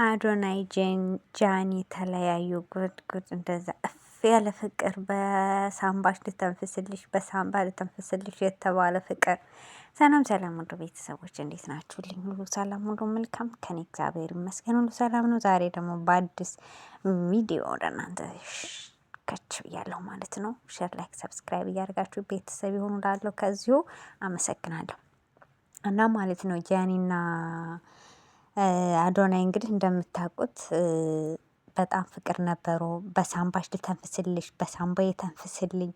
አዶናይ ጃኒ ተለያዩ። ጉድ ጉድ! እንደዛ እፍ ያለ ፍቅር በሳምባሽ ልተንፍስልሽ፣ በሳምባ ልተንፍስልሽ የተባለ ፍቅር። ሰላም ሰላም፣ ወደ ቤተሰቦች እንዴት ናችሁልኝ? ሁሉ ሰላም፣ ሁሉ መልካም ከኔ እግዚአብሔር ይመስገን፣ ሁሉ ሰላም ነው። ዛሬ ደግሞ በአዲስ ቪዲዮ ወደ እናንተ ከች ብያለሁ ማለት ነው። ሼር፣ ላይክ፣ ሰብስክራይብ እያደርጋችሁ ቤተሰብ ይሆኑ ላለው ከዚሁ አመሰግናለሁ። እና ማለት ነው ጃኒና አዶናይ እንግዲህ እንደምታውቁት በጣም ፍቅር ነበሩ። በሳምባሽ ልተንፍስልሽ፣ በሳምባ የተንፍስልኝ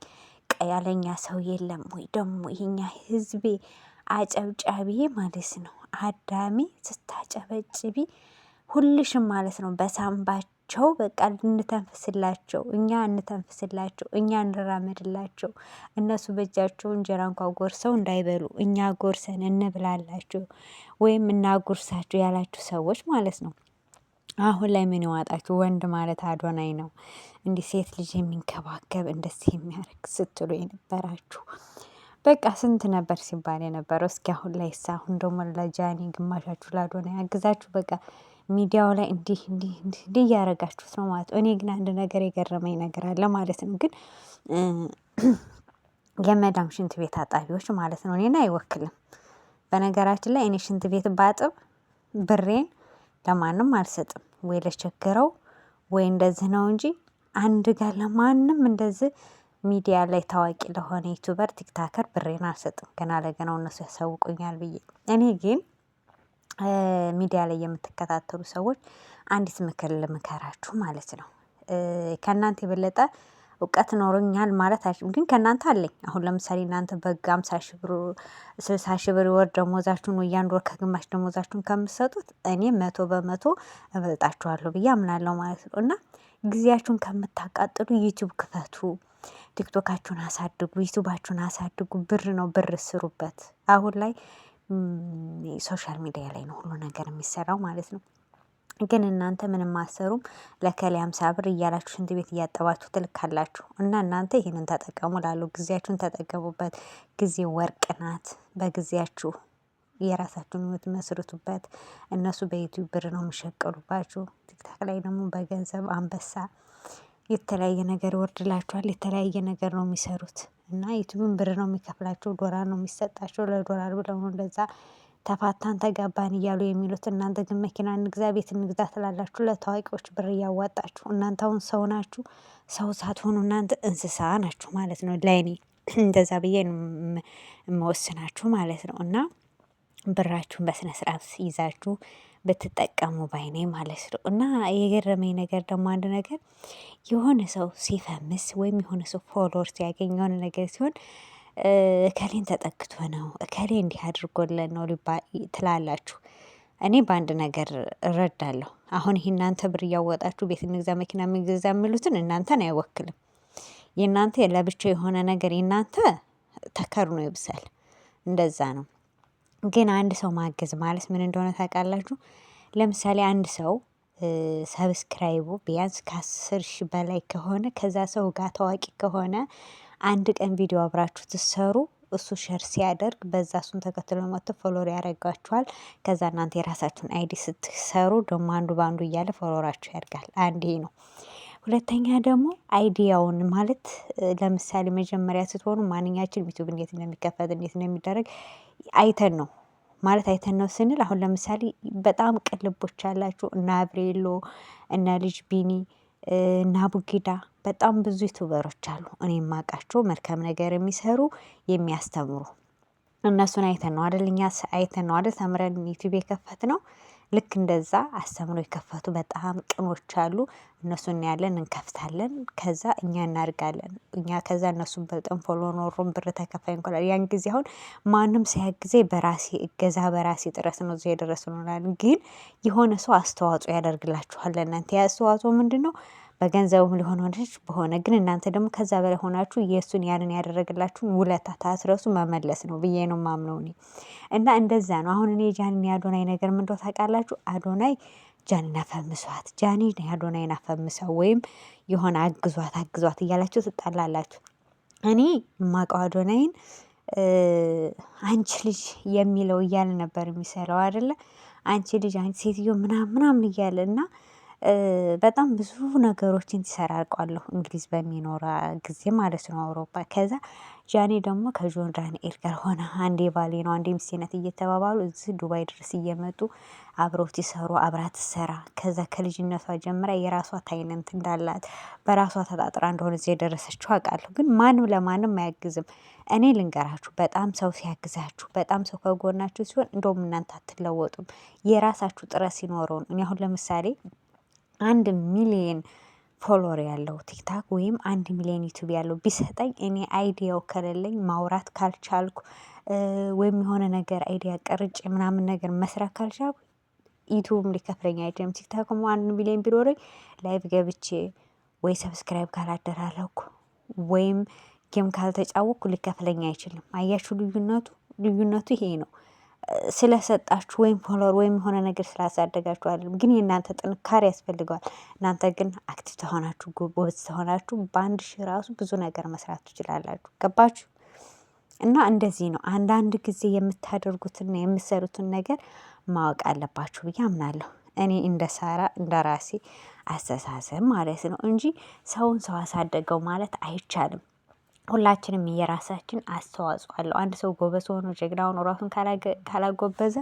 ያለኛ ሰው የለም ወይ ደግሞ ይሄኛ ህዝቤ አጨብጫቢ ማለት ነው። አዳሚ ስታጨበጭቢ ሁልሽም ማለት ነው በሳምባቸው በቃ እንተንፍስላቸው፣ እኛ እንተንፍስላቸው፣ እኛ እንራመድላቸው። እነሱ በእጃቸው እንጀራ እንኳ ጎርሰው እንዳይበሉ እኛ ጎርሰን እንብላላቸው ወይም እናጉርሳቸው ያላችሁ ሰዎች ማለት ነው። አሁን ላይ ምን ይዋጣችሁ? ወንድ ማለት አዶናይ ነው። እንዲህ ሴት ልጅ የሚንከባከብ እንደዚህ የሚያደርግ ስትሉ የነበራችሁ በቃ ስንት ነበር ሲባል የነበረው። እስኪ አሁን ላይ አሁን ደግሞ ለጃኒ ግማሻችሁ ለአዶናይ ያግዛችሁ በቃ ሚዲያው ላይ እንዲህ እያደረጋችሁት ነው ማለት ነው። እኔ ግን አንድ ነገር የገረመኝ ነገር አለ ማለት ነው። ግን የመዳም ሽንት ቤት አጣቢዎች ማለት ነው እኔን አይወክልም። በነገራችን ላይ እኔ ሽንት ቤት ባጥብ ብሬን ለማንም አልሰጥም። ወይ ለቸገረው ወይ እንደዚህ ነው እንጂ አንድ ጋር ለማንም እንደዚህ ሚዲያ ላይ ታዋቂ ለሆነ ዩቱበር ቲክታከር ብሬን አልሰጥም። ገና ለገናው እነሱ ያሳውቁኛል ብዬ። እኔ ግን ሚዲያ ላይ የምትከታተሉ ሰዎች አንዲት ምክር ልምከራችሁ ማለት ነው። ከእናንተ የበለጠ እውቀት ኖሮኛል ማለት አይደለም፣ ግን ከእናንተ አለኝ። አሁን ለምሳሌ እናንተ በጋ 50 ሺህ ብር 60 ሺህ ብር ወር ደሞዛችሁን ወይ አንድ ወር ከግማሽ ደሞዛችሁን ከምትሰጡት እኔ 100% እበልጣችኋለሁ ብዬ አምናለሁ ማለት ነው። እና ጊዜያችሁን ከምታቃጥሉ ዩቲዩብ ክፈቱ፣ ቲክቶካችሁን አሳድጉ፣ ዩቲዩባችሁን አሳድጉ። ብር ነው፣ ብር ስሩበት። አሁን ላይ ሶሻል ሚዲያ ላይ ነው ሁሉ ነገር የሚሰራው ማለት ነው። ግን እናንተ ምንም አሰሩም። ለከሌ 50 ብር እያላችሁ ሽንት ቤት እያጠባችሁ ትልካላችሁ። እና እናንተ ይሄንን ተጠቀሙ ላሉ ጊዜያችሁን ተጠቀሙበት። ጊዜ ወርቅ ናት። በጊዜያችሁ የራሳችሁን ህይወት መስርቱበት። እነሱ በዩቲዩብ ብር ነው የሚሸቀሉባችሁ። ቲክታክ ላይ ደግሞ በገንዘብ አንበሳ የተለያየ ነገር ይወርድላችኋል። የተለያየ ነገር ነው የሚሰሩት እና ዩቲዩብን ብር ነው የሚከፍላቸው፣ ዶላር ነው የሚሰጣቸው። ለዶላር ብለው ነው እንደዛ ተፋታን ተጋባን እያሉ የሚሉት። እናንተ ግን መኪና እንግዛ ቤት እንግዛ ትላላችሁ ለታዋቂዎች ብር እያዋጣችሁ። እናንተ አሁን ሰው ናችሁ? ሰው ሳትሆኑ እናንተ እንስሳ ናችሁ ማለት ነው። ለእኔ እንደዛ ብዬ የምወስናችሁ ማለት ነው። እና ብራችሁን በስነ ስርዓት ይዛችሁ ብትጠቀሙ ባይኔ ማለት ነው። እና የገረመኝ ነገር ደግሞ አንድ ነገር የሆነ ሰው ሲፈምስ ወይም የሆነ ሰው ፎሎወር ሲያገኝ የሆነ ነገር ሲሆን እከሌን ተጠግቶ ነው እከሌ እንዲህ አድርጎለን ነው ትላላችሁ። እኔ በአንድ ነገር እረዳለሁ። አሁን ይሄ እናንተ ብር እያወጣችሁ ቤት እንግዛ መኪና እንግዛ የሚሉትን እናንተን አይወክልም። የእናንተ ለብቻ የሆነ ነገር የእናንተ ተከርኖ ይብሳል። እንደዛ ነው። ግን አንድ ሰው ማገዝ ማለት ምን እንደሆነ ታውቃላችሁ? ለምሳሌ አንድ ሰው ሰብስክራይቡ ቢያንስ ከ10 ሺህ በላይ ከሆነ ከዛ ሰው ጋር ታዋቂ ከሆነ አንድ ቀን ቪዲዮ አብራችሁ ትሰሩ፣ እሱ ሸር ሲያደርግ በዛ እሱን ተከትሎ መጥቶ ፎሎወር ያደርጋችኋል። ከዛ እናንተ የራሳችሁን አይዲ ስትሰሩ ደግሞ አንዱ በአንዱ እያለ ፎሎወራችሁ ያድጋል። አንድ ይሄ ነው። ሁለተኛ ደግሞ አይዲያውን ማለት ለምሳሌ መጀመሪያ ስትሆኑ ማንኛችን ዩቲዩብ እንዴት እንደሚከፈት እንዴት እንደሚደረግ አይተን ነው ማለት አይተን ነው ስንል፣ አሁን ለምሳሌ በጣም ቅልቦች አላችሁ እነ አብሬሎ እነ ልጅ ቢኒ እና ቡጊዳ በጣም ብዙ ዩቱበሮች አሉ እኔ የማውቃቸው መልካም ነገር የሚሰሩ የሚያስተምሩ። እነሱን አይተን ነው አይደል? እኛ አይተን ነው አይደል ተምረን ዩቲዩብ የከፈትነው። ልክ እንደዛ አስተምሮ የከፈቱ በጣም ቅኖች አሉ። እነሱን እናያለን፣ እንከፍታለን፣ ከዛ እኛ እናድጋለን። እኛ ከዛ እነሱን በልጠን ፎሎ ኖሮን ብር ተከፋይ እንኳን ያን ጊዜ አሁን ማንም ሳያግዜ በራሴ እገዛ በራሴ ጥረት ነው እዚህ የደረስነው እንላለን። ግን የሆነ ሰው አስተዋጽኦ ያደርግላችኋል። ለእናንተ ያ አስተዋጽኦ ምንድነው? በገንዘቡም ሊሆን ሆነች በሆነ ግን እናንተ ደግሞ ከዛ በላይ ሆናችሁ የእሱን ያንን ያደረግላችሁን ውለታ ታስረሱ መመለስ ነው ብዬ ነው የማምነው እኔ። እና እንደዛ ነው። አሁን እኔ ጃኒና የአዶናይ ነገር ምን እንደሆነ ታውቃላችሁ? አዶናይ ጃኒን አፈምሷት፣ ጃኒ የአዶናይን አፈምሰው ወይም የሆነ አግዟት እያላችሁ ትጣላላችሁ። እኔ የማውቀው አዶናይን አንቺ ልጅ የሚለው እያለ ነበር የሚሰራው አይደለ? አንቺ ልጅ አንቺ ሴትዮ ምናምን እያለ እና በጣም ብዙ ነገሮችን ትሰራርቋለሁ እንግሊዝ በሚኖራ ጊዜ ማለት ነው አውሮፓ። ከዛ ጃኒ ደግሞ ከጆን ዳንኤል ጋር ሆነ አንዴ ባሌ ነው አንዴ ሚስቴ ናት እየተባባሉ እዚህ ዱባይ ድረስ እየመጡ አብረው ሲሰሩ አብራ ትሰራ። ከዛ ከልጅነቷ ጀምራ የራሷ ታይለንት እንዳላት በራሷ ተጣጥራ እንደሆነ እዚህ የደረሰችው አውቃለሁ። ግን ማንም ለማንም አያግዝም። እኔ ልንገራችሁ፣ በጣም ሰው ሲያግዛችሁ፣ በጣም ሰው ከጎናችሁ ሲሆን እንደውም እናንተ አትለወጡም። የራሳችሁ ጥረት ሲኖረው ነው። እኔ አሁን ለምሳሌ 1 ሚሊየን ፎሎወር ያለው ቲክታክ ወይም 1 ሚሊየን ዩቱብ ያለው ቢሰጠኝ እኔ አይዲያው ከሌለኝ ማውራት ካልቻልኩ ወይም የሆነ ነገር አይዲያ ቀርጬ ምናምን ነገር መስራት ካልቻልኩ ዩቱብም ሊከፍለኝ አይችልም። ቲክታክም 1 ሚሊየን ቢኖረኝ ላይቭ ገብቼ ወይ ሰብስክራይብ ካላደራረኩ ወይም ጌም ካልተጫወኩ ሊከፍለኝ አይችልም። አያችሁ ልዩነቱ ይሄ ነው። ስለሰጣችሁ ወይም ፎሎወር ወይም የሆነ ነገር ስላሳደጋችሁ አይደለም፣ ግን የእናንተ ጥንካሬ ያስፈልገዋል። እናንተ ግን አክቲቭ ተሆናችሁ ጎበዝ ተሆናችሁ በ1 ሺህ ራሱ ብዙ ነገር መስራት ትችላላችሁ። ገባችሁ? እና እንደዚህ ነው። አንዳንድ ጊዜ የምታደርጉትና የምትሰሩትን ነገር ማወቅ አለባችሁ ብዬ አምናለሁ። እኔ እንደ ሳራ እንደ ራሴ አስተሳሰብ ማለት ነው እንጂ ሰውን ሰው አሳደገው ማለት አይቻልም። ሁላችንም የራሳችን አስተዋጽኦ አለው። አንድ ሰው ጎበዝ ሆኖ ጀግና ሆኖ ራሱን ካላጎበዘ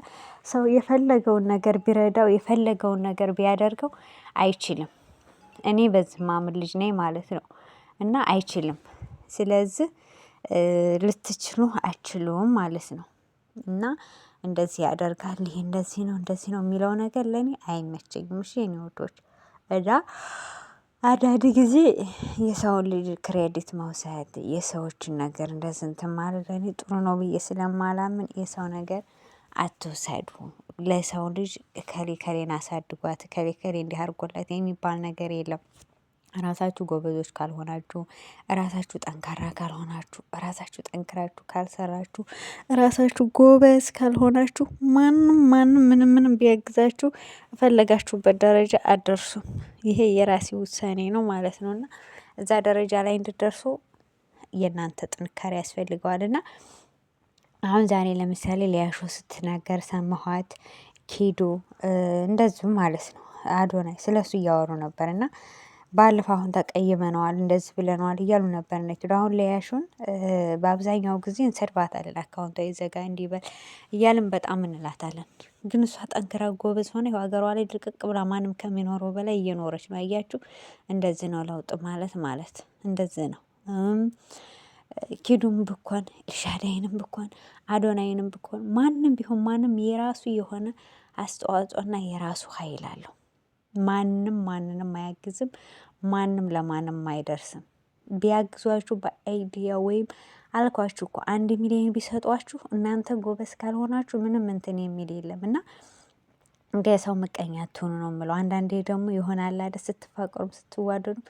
ሰው የፈለገውን ነገር ቢረዳው የፈለገውን ነገር ቢያደርገው አይችልም። እኔ በዚህ ማምን ልጅ ነኝ ማለት ነው። እና አይችልም። ስለዚህ ልትችሉ አችሉም ማለት ነው። እና እንደዚህ ያደርጋል ይሄ እንደዚህ ነው የሚለው ነገር ለእኔ አይመቸኝም። እሺ የኔ ወዶች አንዳንድ ጊዜ የሰውን ልጅ ክሬዲት መውሰድ የሰዎችን ነገር እንደዚህ እንትን ማለት ለእኔ ጥሩ ነው ብዬ ስለማላምን የሰው ነገር አትውሰዱ። ለሰው ልጅ እከሌ ከሌን አሳድጓት እከሌ ከሌ እንዲህ አድርጎላት የሚባል ነገር የለም። ራሳችሁ ጎበዞች ካልሆናችሁ፣ ራሳችሁ ጠንካራ ካልሆናችሁ፣ ራሳችሁ ጠንክራችሁ ካልሰራችሁ፣ ራሳችሁ ጎበዝ ካልሆናችሁ ማንም ምንም ቢያግዛችሁ ፈለጋችሁበት ደረጃ አትደርሱም። ይሄ የራሴ ውሳኔ ነው ማለት ነው። እና እዛ ደረጃ ላይ እንድትደርሱ የእናንተ ጥንካሬ ያስፈልገዋልና አሁን ዛሬ ለምሳሌ ሊያሾ ስትናገር ሰማኋት። ኪዱ እንደዚሁ ማለት ነው አዶናይ ስለሱ እያወሩ ነበር እና ባለፈው አሁን ተቀይመነዋል እንደዚህ ብለነዋል እያሉ ነበር። ኪዱ አሁን ሊያሹን በአብዛኛው ጊዜ እንሰድባታለን። አካውንቷ ይዘጋ እንዲበል እያልን በጣም እንላታለን። ግን እሷ ጠንክራ ጎበዝ ሆነ ሀገሯ ላይ ድርቅቅ ብላ ማንም ከሚኖረው በላይ እየኖረች ነው። አያችሁ፣ እንደዚህ ነው ለውጥ ማለት እንደዚህ ነው። ኪዱም ብኮን ኤልሻዳይንም ብኮን አዶናይንም ብኮን ማንም ቢሆን ማንም የራሱ የሆነ አስተዋጽኦና የራሱ ኃይል አለው። ማንንም አያግዝም። ማንም ለማንም አይደርስም። ቢያግዟችሁ በአይዲያ ወይም አልኳችሁ እኮ 1 ሚሊየን ቢሰጧችሁ እናንተ ጎበዝ ካልሆናችሁ ምንም እንትን የሚል የለም። እና ሰው ምቀኛ አትሆኑ ነው የምለው። አንዳንዴ ደግሞ ይሆናል አይደል ስትፋቀሩም ስትዋደዱም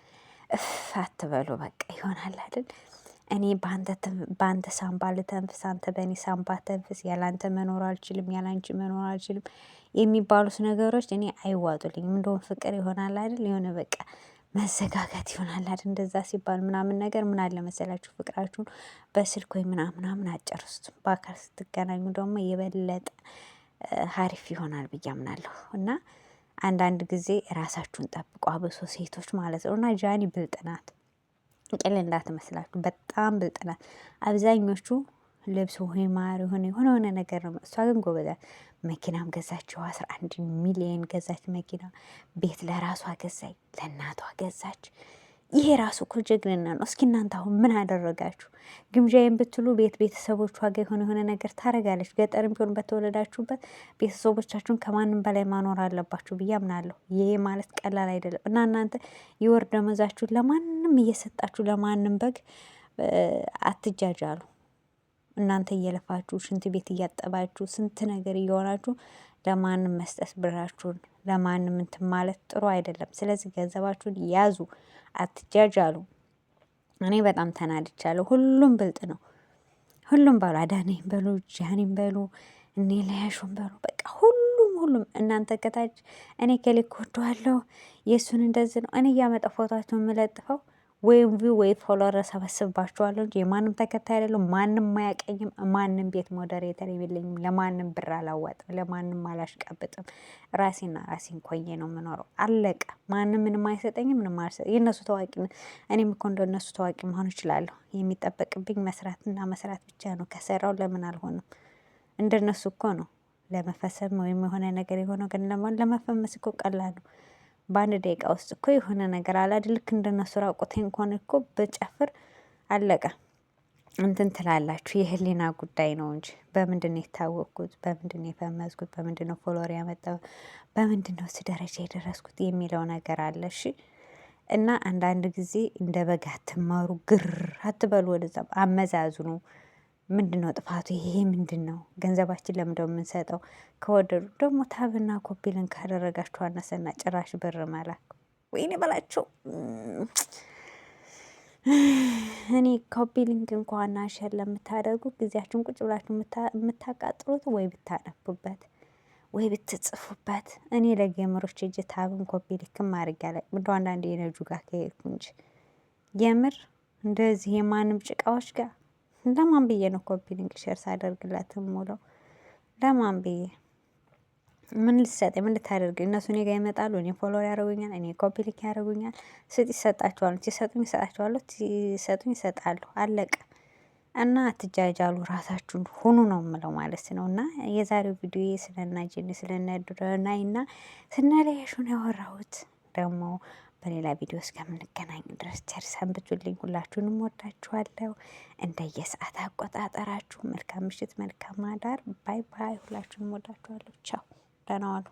አትበሉ። በቃ ይሆናል አይደል እኔ በአንተ ሳምባ ልተንፍስ፣ አንተ በእኔ ሳምባ ተንፍስ፣ ያላንተ መኖር አልችልም፣ ያላንቺ መኖር አልችልም የሚባሉት ነገሮች እኔ አይዋጡልኝም። እንደውም ፍቅር ይሆናል አይደል የሆነ በቃ መዘጋጋት ይሆናል አይደል እንደዛ ሲባል ምናምን ነገር ምን አለ መሰላችሁ ፍቅራችሁን በስልክ ወይ ምናምን አጨርሱትም። በአካል ስትገናኙ ደግሞ የበለጠ ሀሪፍ ይሆናል ብዬ አምናለሁ። እና አንዳንድ ጊዜ ራሳችሁን ጠብቁ፣ አብሶ ሴቶች ማለት ነው። እና ጃኒ ብልጥ ናት። ቅል እንዳትመስላችሁ በጣም ብልጥ ናት። አብዛኞቹ ልብስ ወይ ማር የሆነ ነገር ነው። እሷ ግን ጎበዛት። መኪናም ገዛችው 11 ሚሊየን ገዛች መኪና። ቤት ለራሷ ገዛች፣ ለእናቷ ገዛች። ይሄ ራሱ እኮ ጀግንና ነው። እስኪ እናንተ አሁን ምን አደረጋችሁ? ግምዣዬን ብትሉ ቤተሰቦቿ ጋር የሆነ ነገር ታረጋለች። ገጠርም ቢሆን በተወለዳችሁበት ቤተሰቦቻችሁን ከማንም በላይ ማኖር አለባችሁ ብዬ አምናለሁ። ይሄ ማለት ቀላል አይደለም። እና እናንተ የወር ደመወዛችሁን ለማንም እየሰጣችሁ ለማንም በግ አትጃጃሉ። እናንተ እየለፋችሁ ሽንት ቤት እያጠባችሁ ስንት ነገር እየሆናችሁ ለማንም መስጠት ብራችሁን ለማንም እንትን ማለት ጥሩ አይደለም። ስለዚህ ገንዘባችሁን ያዙ፣ አትጃጃሉ። እኔ በጣም ተናድቻለሁ። ሁሉም ብልጥ ነው። ሁሉም ባሉ አዳኔም በሉ ጃኒም በሉ እኔ ላያሹም በሉ በቃ ሁሉም እናንተ ከታች እኔ ከሌክ ወደዋለሁ የእሱን እንደዚህ ነው እኔ እያመጣ ፎቶቸውን የምለጥፈው ወይም ቪው ወይ ፎሎወር ሰበስባችኋለሁ እንጂ የማንም ተከታይ አይደለም። ማንም አያቀኝም። ማንም ቤት ሞዴሬተር የለኝም። ለማንም ብር አላዋጥም። ለማንም አላሽቀብጥም። ራሴና ራሴን ኮዬ ነው የምኖረው። አለቀ። ማንም ምንም አይሰጠኝም። ምንም አልሰጠኝም። የእነሱ ታዋቂ እኔም እኮ እንደነሱ ታዋቂ መሆን እችላለሁ። የሚጠበቅብኝ መስራትና መስራት ብቻ ነው። ከሰራው ለምን አልሆንም? እንደነሱ እኮ ነው ለመፈሰም ወይም የሆነ ነገር የሆነው ግን ለመፈመስ እኮ ቀላል ነው። በአንድ ደቂቃ ውስጥ እኮ የሆነ ነገር አላድ ልክ እንደነሱ ራቁቴን ከሆነ እኮ በጨፍር አለቀ። እንትን ትላላችሁ። የህሊና ጉዳይ ነው እንጂ በምንድን ነው የታወቅኩት? በምንድን ነው የፈመዝኩት? በምንድን ነው ፎሎወር ያመጣው? በምንድን ነው ደረጃ የደረስኩት የሚለው ነገር አለ። እሺ እና አንዳንድ ጊዜ እንደ በግ አትማሩ፣ ግር አትበሉ፣ ወደዛም አመዛዝኑ። ምንድን ነው ጥፋቱ? ይሄ ምንድን ነው? ገንዘባችን ለምንድነው የምንሰጠው? ከወደዱ ደግሞ ታብና ኮፒልን ካደረጋችሁ አነሰና ጭራሽ ብር መላክ ወይኔ በላቸው። እኔ ኮፒ ሊንክ እንኳን ሸር ለምታደርጉ ጊዜያችሁን ቁጭ ብላችሁ የምታቃጥሉት ወይ ብታነቡበት ወይ ብትጽፉበት። እኔ ለጌመሮች እጅ ታብን ኮፒ ሊንክም አድርጊ ላይ እንደ አንዳንድ የነጁ ጋር ከሄድኩ እንጂ የምር እንደዚህ የማንም ጭቃዎች ጋር ለማን ብዬ ነው ኮፒ ሊንክ ሼር ሳደርግላት ሙለው? ለማን ብዬ ምን ልትሰጠኝ? ምን ልታደርገኝ? እነሱ እኔ ጋር ይመጣሉ፣ እኔ ፎሎወር ያደርጉኛል፣ እኔ ኮፒ ሊንክ ያደርጉኛል። ስጥ ይሰጣቸዋል፣ ሲሰጡኝ ይሰጣቸዋለሁ፣ ሲሰጡኝ ይሰጣሉ። አለቀ። እና አትጃጃሉ፣ ራሳችሁን ሁኑ ነው የምለው ማለት ነው። እና የዛሬው ቪዲዮ ስለና ጂኒ ስለና ዱራናይ እና ስናለያሹን ያወራሁት ደግሞ በሌላ ቪዲዮ እስከምንገናኝ ድረስ ቸር ሰንብቱልኝ። ሁላችሁንም ወዳችኋለሁ። እንደየሰዓት አቆጣጠራችሁ መልካም ምሽት፣ መልካም አዳር። ባይ ባይ። ሁላችሁንም ወዳችኋለሁ። ቻው፣ ደህና ዋሉ።